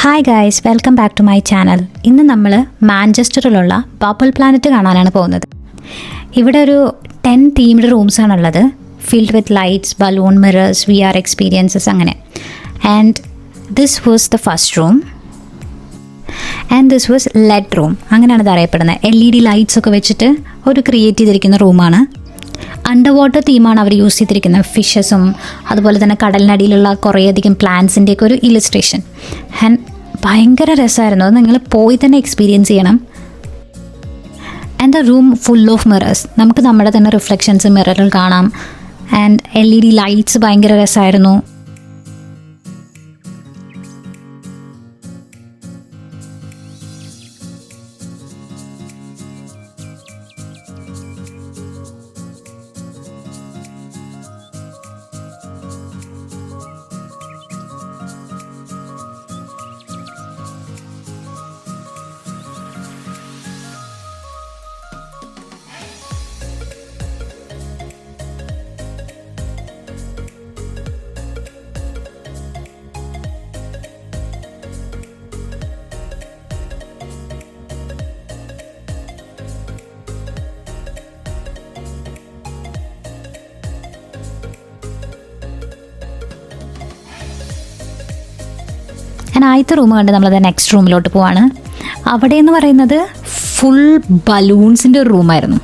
Hi guys, welcome back to my channel. ഇന്ന് നമ്മൾ മാഞ്ചസ്റ്ററിലുള്ള bubble planet കാണാനാണ് പോകുന്നത്. ഇവിടെ ഒരു 10 തീംഡ് റൂംസാണുള്ളത്, filled with lights, balloon mirrors, VR experiences അങ്ങനെ. And this was the first room and this was LED room, അങ്ങനെയാണ് ഇത് അറിയപ്പെടുന്നത്. LED ലൈറ്റ്സ് ഒക്കെ വെച്ചിട്ട് ഒരു ക്രിയേറ്റ് ചെയ്തിരിക്കുന്ന റൂമാണ്. അണ്ടർ വാട്ടർ തീമാണ് അവർ യൂസ് ചെയ്തിരിക്കുന്നത്. ഫിഷസും അതുപോലെ തന്നെ കടലിനടിയിലുള്ള കുറേയധികം പ്ലാന്റ്സിൻ്റെയൊക്കെ ഒരു ഇലിസ്ട്രേഷൻ. ആൻഡ് ഭയങ്കര രസമായിരുന്നു, അത് നിങ്ങൾ പോയി തന്നെ എക്സ്പീരിയൻസ് ചെയ്യണം. And the room full of mirrors, നമുക്ക് നമ്മുടെ തന്നെ റിഫ്ലക്ഷൻസ് മിററിൽ കാണാം. ആൻഡ് LED ലൈറ്റ്സ് ഭയങ്കര രസമായിരുന്നു. ആദ്യത്തെ റൂം കണ്ട് നമ്മളത് നെക്സ്റ്റ് റൂമിലോട്ട് പോവാണ്. അവിടെ എന്ന് പറയുന്നത് ഫുൾ ബലൂൺസിൻ്റെ ഒരു റൂമായിരുന്നു.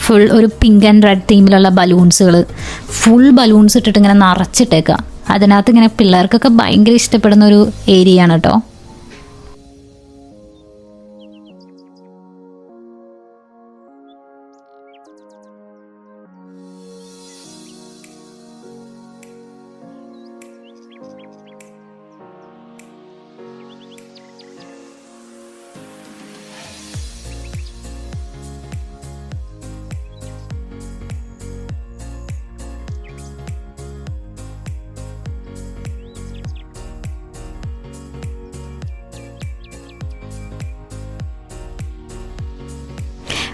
ഫുൾ ഒരു പിങ്ക് ആൻഡ് റെഡ് തീമിലുള്ള ബലൂൺസുകൾ, ഫുൾ ബലൂൺസ് ഇട്ടിട്ട് ഇങ്ങനെ നിറച്ചിട്ടേക്കുക. അതിനകത്ത് ഇങ്ങനെ പിള്ളേർക്കൊക്കെ ഭയങ്കര ഇഷ്ടപ്പെടുന്ന ഒരു ഏരിയ ആണ് കേട്ടോ.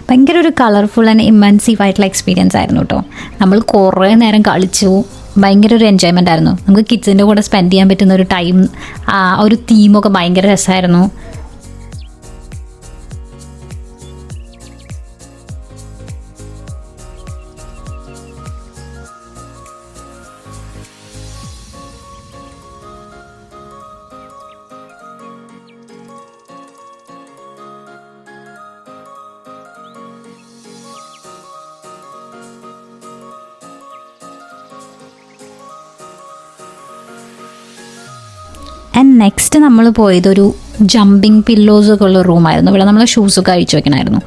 ഭയങ്കര ഒരു കളർഫുൾ ആൻഡ് ഇമ്മൻസീവ് ആയിട്ടുള്ള എക്സ്പീരിയൻസ് ആയിരുന്നു കേട്ടോ. നമ്മൾ കുറേ നേരം കളിച്ചു, ഭയങ്കര ഒരു എൻജോയ്മെൻ്റ് ആയിരുന്നു. നമുക്ക് കിഡ്സിൻ്റെ കൂടെ സ്പെൻഡ് ചെയ്യാൻ പറ്റുന്ന ഒരു ടൈം, ഒരു തീമൊക്കെ ഭയങ്കര രസമായിരുന്നു. ആൻഡ് നെക്സ്റ്റ് നമ്മൾ പോയത് ഒരു ജമ്പിങ് പില്ലോസൊക്കെ ഉള്ള റൂമായിരുന്നു. ഇവിടെ നമ്മൾ ഷൂസൊക്കെ അഴിച്ചു വെക്കണമായിരുന്നു.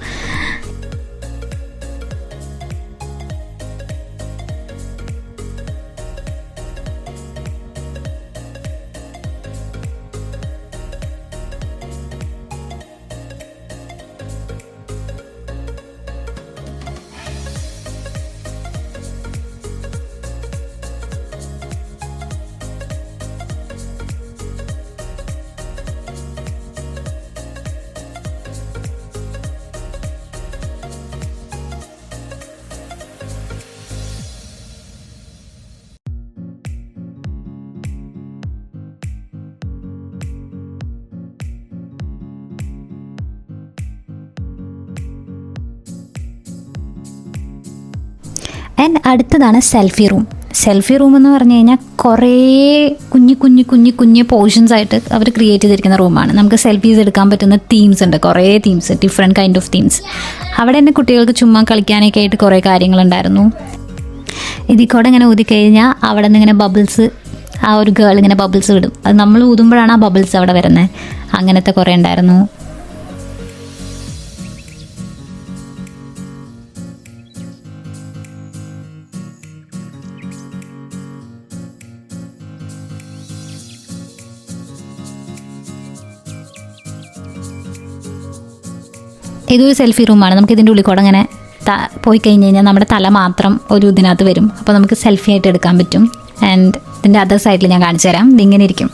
ആൻഡ് അടുത്തതാണ് സെൽഫി റൂം. സെൽഫി റൂം എന്ന് പറഞ്ഞു കഴിഞ്ഞാൽ കുറേ കുഞ്ഞു പോർഷൻസ് ആയിട്ട് അവർ ക്രിയേറ്റ് ചെയ്തിരിക്കുന്ന റൂമാണ്. നമുക്ക് സെൽഫീസ് എടുക്കാൻ പറ്റുന്ന തീംസ് ഉണ്ട്, കുറേ themes, different kind of themes. അവിടെ തന്നെ കുട്ടികൾക്ക് ചുമ്മാ കളിക്കാനൊക്കെ ആയിട്ട് കുറേ കാര്യങ്ങളുണ്ടായിരുന്നു. ഇതിൽ കൂടെ ഇങ്ങനെ ഊതിക്കഴിഞ്ഞാൽ അവിടെ നിന്ന് ഇങ്ങനെ ബബിൾസ്, ആ ഒരു ഗേൾ ഇങ്ങനെ ബബിൾസ് വിടും. അത് നമ്മൾ ഊതുമ്പോഴാണ് ആ ബബിൾസ് അവിടെ വരുന്നത്. അങ്ങനത്തെ കുറേ ഉണ്ടായിരുന്നു. ഇതൊരു സെൽഫി റൂമാണ്. നമുക്ക് ഇതിൻ്റെ ഉള്ളിൽ കൂടെ അങ്ങനെ പോയി കഴിഞ്ഞ് കഴിഞ്ഞാൽ നമ്മുടെ തല മാത്രം ഒരു ഇതിനകത്ത് വരും. അപ്പോൾ നമുക്ക് സെൽഫി ആയിട്ട് എടുക്കാൻ പറ്റും. ആൻഡ് ഇതിൻ്റെ അതർ സൈഡിൽ ഞാൻ കാണിച്ചു തരാം. ഇതിങ്ങനെ ഇരിക്കും.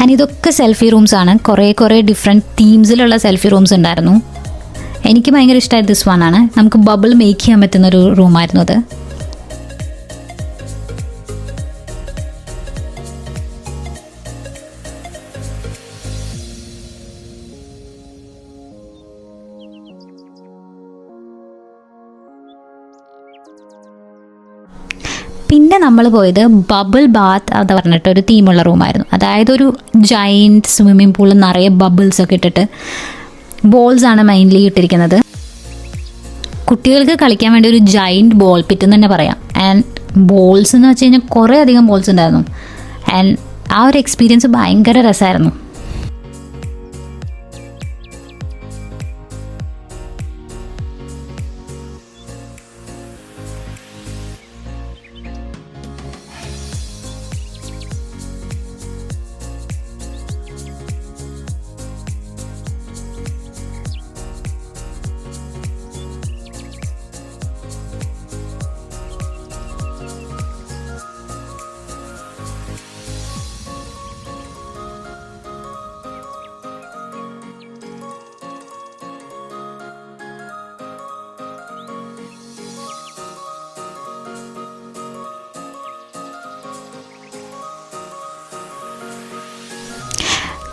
ആൻഡ് ഇതൊക്കെ സെൽഫി റൂംസ് ആണ്. കുറേ ഡിഫറെൻറ്റ് തീംസിലുള്ള സെൽഫി റൂംസ് ഉണ്ടായിരുന്നു. എനിക്ക് ഭയങ്കര ഇഷ്ടമായത് ദിസ് വൺ ആണ്. നമുക്ക് ബബിൾ മേക്ക് ചെയ്യാൻ പറ്റുന്നൊരു റൂമായിരുന്നു അത്. പിന്നെ നമ്മൾ പോയത് ബബിൾ ബാത്ത് എന്ന് പറഞ്ഞിട്ട് ഒരു തീമുള്ള റൂമായിരുന്നു. അതായത് ഒരു ജയൻറ്റ് സ്വിമ്മിംഗ് പൂളിൽ നിറയെ ബബിൾസ് ഒക്കെ ഇട്ടിട്ട് ബോൾസ് ആണ് മെയിൻലി ഇട്ടിരിക്കുന്നത്. കുട്ടികൾക്ക് കളിക്കാൻ വേണ്ടി ഒരു ജയൻറ്റ് ബോൾ പിറ്റ് എന്ന് തന്നെ പറയാം. ആൻഡ് ബോൾസ് എന്ന് വെച്ച് കഴിഞ്ഞാൽ കുറേ അധികം ബോൾസ് ഉണ്ടായിരുന്നു. ആൻഡ് ആ ഒരു എക്സ്പീരിയൻസ് ഭയങ്കര രസമായിരുന്നു.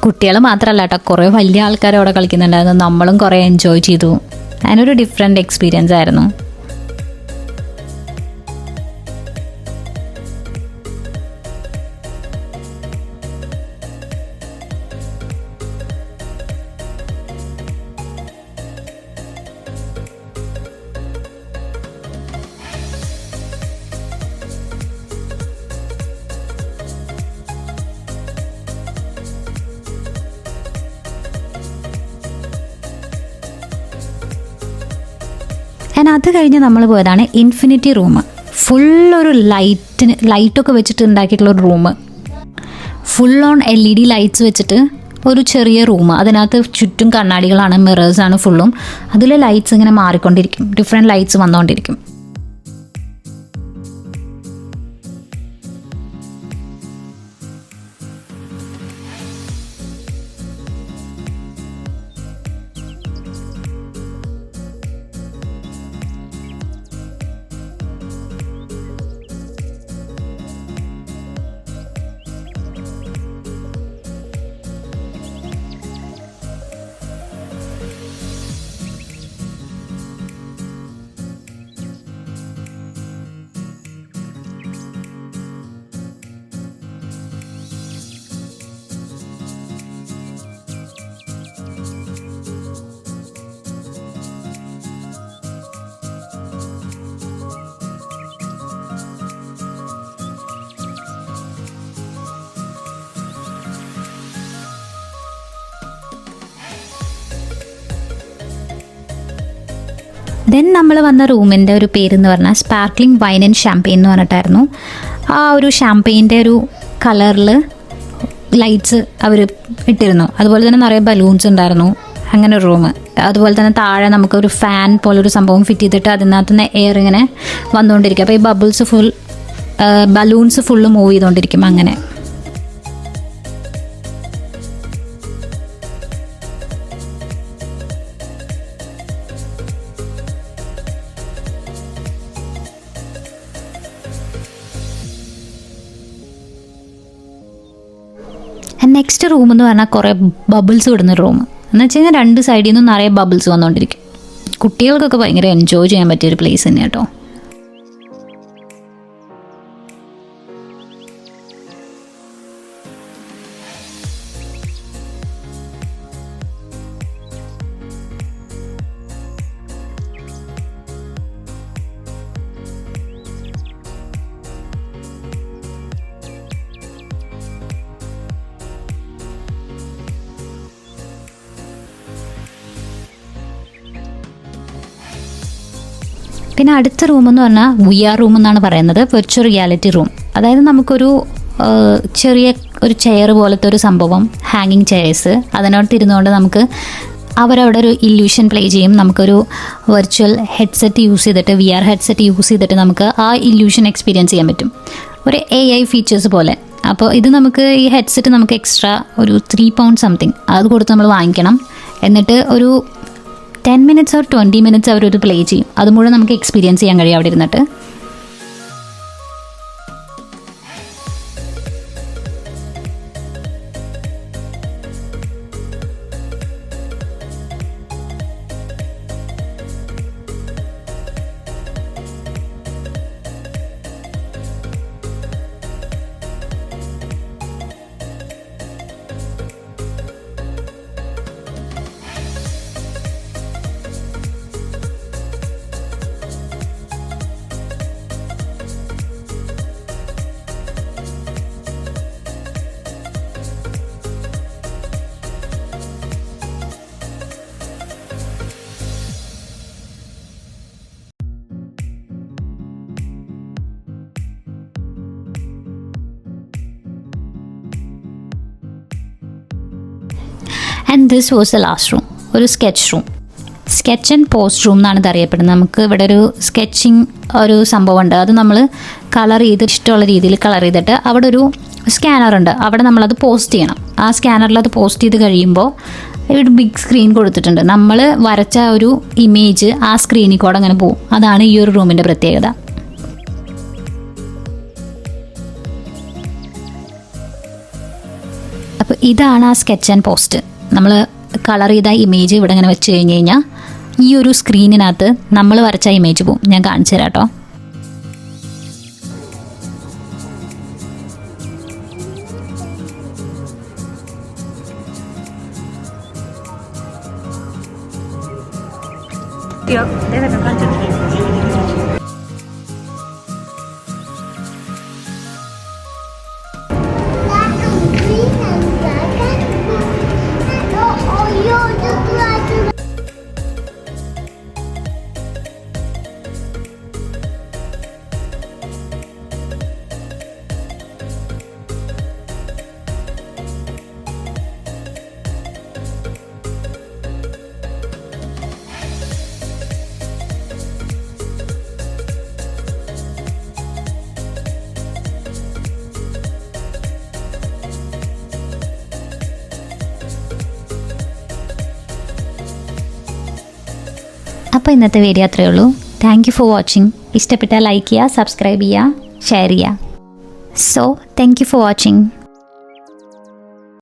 കുട്ടികൾ മാത്രമല്ല കേട്ടോ, കുറേ വലിയ ആൾക്കാർ അവിടെ കളിക്കുന്നുണ്ടായിരുന്നു. നമ്മളും കുറേ എൻജോയ് ചെയ്തു. അതിനൊരു ഡിഫറെൻറ്റ് എക്സ്പീരിയൻസ് ആയിരുന്നു. അത് കഴിഞ്ഞ് നമ്മൾ പോയതാണ് ഇൻഫിനിറ്റി റൂം. ഫുള്ളൊരു ലൈറ്റൊക്കെ വെച്ചിട്ട് ഉണ്ടാക്കിയിട്ടുള്ളൊരു room. Full on LED lights വെച്ചിട്ട് ഒരു ചെറിയ റൂം. അതിനകത്ത് ചുറ്റും കണ്ണാടികളാണ്, മിറേഴ്സാണ് ഫുള്ളും. അതിൽ ലൈറ്റ്സ് ഇങ്ങനെ മാറിക്കൊണ്ടിരിക്കും, ഡിഫറെൻറ്റ് ലൈറ്റ്സ് വന്നുകൊണ്ടിരിക്കും. ദെൻ നമ്മൾ വന്ന റൂമിൻ്റെ ഒരു പേരെന്ന് പറഞ്ഞാൽ സ്പാർക്ലിംഗ് വൈൻ ആൻഡ് ഷാമ്പെയിൻ എന്ന് പറഞ്ഞിട്ടായിരുന്നു. ആ ഒരു ഷാമ്പെയിൻ്റെ ഒരു കളറിൽ ലൈറ്റ്സ് അവർ ഇട്ടിരുന്നു. അതുപോലെ തന്നെ നിറയെ ബലൂൺസ് ഉണ്ടായിരുന്നു. അങ്ങനെ ഒരു റൂം. അതുപോലെ തന്നെ താഴെ നമുക്കൊരു ഫാൻ പോലൊരു സംഭവം ഫിറ്റ് ചെയ്തിട്ട് അതിനകത്ത് നിന്ന് എയർ ഇങ്ങനെ വന്നുകൊണ്ടിരിക്കും. അപ്പോൾ ഈ ബബിൾസ് ബലൂൺസ് ഫുള്ള് മൂവ് ചെയ്തുകൊണ്ടിരിക്കും. അങ്ങനെ നെക്സ്റ്റ് റൂം എന്ന് പറഞ്ഞാൽ കുറേ ബബിൾസ് വിടുന്ന റൂം. എന്ന് വെച്ച് കഴിഞ്ഞാൽ രണ്ട് സൈഡിൽ നിന്നും നിറയെ ബബിൾസ് വന്നുകൊണ്ടിരിക്കും. കുട്ടികൾക്കൊക്കെ ഭയങ്കര എൻജോയ് ചെയ്യാൻ പറ്റിയൊരു പ്ലേസ് തന്നെ കേട്ടോ. പിന്നെ അടുത്ത റൂമെന്ന് പറഞ്ഞാൽ VR റൂം എന്നാണ് പറയുന്നത്. Virtual reality room. അതായത് നമുക്കൊരു ചെറിയ ഒരു ചെയർ പോലത്തെ ഒരു സംഭവം, ഹാങ്ങിങ് ചെയർസ്, അതിനോട് ഇരുന്നുകൊണ്ട് നമുക്ക് അവരവിടെ ഒരു ഇല്യൂഷൻ പ്ലേ ചെയ്യും. നമുക്കൊരു വെർച്വൽ ഹെഡ്സെറ്റ് യൂസ് ചെയ്തിട്ട്, VR ഹെഡ്സെറ്റ് യൂസ് ചെയ്തിട്ട് നമുക്ക് ആ ഇല്യൂഷൻ എക്സ്പീരിയൻസ് ചെയ്യാൻ പറ്റും. ഒരു AI ഫീച്ചേഴ്സ് പോലെ. അപ്പോൾ ഇത് നമുക്ക് ഈ ഹെഡ്സെറ്റ് നമുക്ക് എക്സ്ട്രാ ഒരു £3 സംതിങ് അത് കൊടുത്ത് നമ്മൾ വാങ്ങിക്കണം. എന്നിട്ട് ഒരു 10 minutes or 20 minutes അവരൊരു പ്ലേ ചെയ്യും. അത് മുഴുവൻ നമുക്ക് എക്സ്പീരിയൻസ് ചെയ്യാൻ കഴിയും അവിടെ ഇരുന്നിട്ട്. And this was the last room, ഒരു sketch room. Sketch and post room എന്നാണ് ഇത് അറിയപ്പെടുന്നത്. നമുക്ക് ഇവിടെ ഒരു സ്കെച്ചിങ് ഒരു സംഭവമുണ്ട്. അത് നമ്മൾ കളർ ചെയ്ത് ഇഷ്ടമുള്ള രീതിയിൽ കളർ ചെയ്തിട്ട് അവിടെ ഒരു സ്കാനറുണ്ട്, അവിടെ നമ്മളത് പോസ്റ്റ് ചെയ്യണം. ആ സ്കാനറിൽ അത് പോസ്റ്റ് ചെയ്ത് കഴിയുമ്പോൾ ഒരു ബിഗ് സ്ക്രീൻ കൊടുത്തിട്ടുണ്ട്. നമ്മൾ വരച്ച ഒരു ഇമേജ് ആ സ്ക്രീനിൽ കൂടെ അങ്ങനെ പോകും. അതാണ് ഈ ഒരു റൂമിൻ്റെ പ്രത്യേകത. അപ്പോൾ ഇതാണ് ആ സ്കെച്ച് ആൻഡ് പോസ്റ്റ്. നമ്മൾ കളർ ചെയ്ത ഇമേജ് ഇവിടെ ഇങ്ങനെ വെച്ച് കഴിഞ്ഞ് കഴിഞ്ഞാൽ ഈ ഒരു സ്ക്രീനിനകത്ത് നമ്മൾ വരച്ച ഇമേജ് പോകും. ഞാൻ കാണിച്ചു തരാം കേട്ടോ. അപ്പോൾ ഇന്നത്തെ വീഡിയോ അത്രയേ ഉള്ളൂ. Thank you for watching. ഇഷ്ടപ്പെട്ടാൽ ലൈക്ക് ചെയ്യുക, സബ്സ്ക്രൈബ് ചെയ്യുക, ഷെയർ ചെയ്യുക. So thank you for watching.